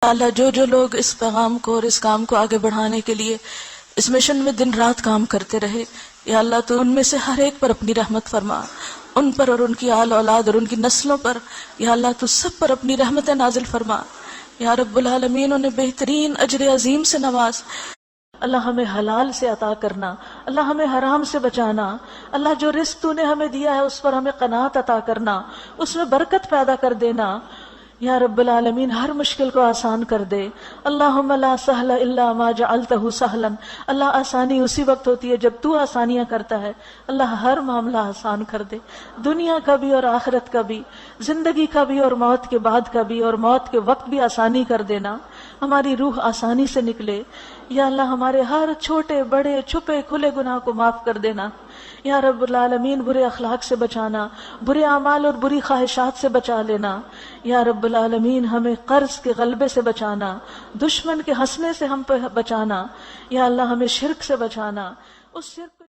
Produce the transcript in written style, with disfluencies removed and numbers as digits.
اللہ جو لوگ اس پیغام کو اور اس کام کو آگے بڑھانے کے لیے اس مشن میں دن رات کام کرتے رہے، یا اللہ تو ان میں سے ہر ایک پر اپنی رحمت فرما، ان پر اور ان کی آل اولاد اور ان کی نسلوں پر یا اللہ تو سب پر اپنی رحمت نازل فرما یا رب العالمین، انہیں بہترین اجر عظیم سے نواز۔ اللہ ہمیں حلال سے عطا کرنا، اللہ ہمیں حرام سے بچانا، اللہ جو رزق تو نے ہمیں دیا ہے اس پر ہمیں قناعت عطا کرنا، اس میں برکت پیدا کر دینا یا رب العالمین، ہر مشکل کو آسان کر دے۔ اللہم لا سہل الا ما جعلتہ سہلا، اللہ آسانی اسی وقت ہوتی ہے جب تو آسانیاں کرتا ہے، اللہ ہر معاملہ آسان کر دے، دنیا کا بھی اور آخرت کا بھی، زندگی کا بھی اور موت کے بعد کا بھی، اور موت کے وقت بھی آسانی کر دینا، ہماری روح آسانی سے نکلے یا اللہ، ہمارے ہر چھوٹے بڑے چھپے کھلے گناہ کو معاف کر دینا یا رب العالمین، برے اخلاق سے بچانا، برے اعمال اور بری خواہشات سے بچا لینا یا رب العالمین، ہمیں قرض کے غلبے سے بچانا، دشمن کے ہنسنے سے ہم پہ بچانا یا اللہ، ہمیں شرک سے بچانا، اس شرک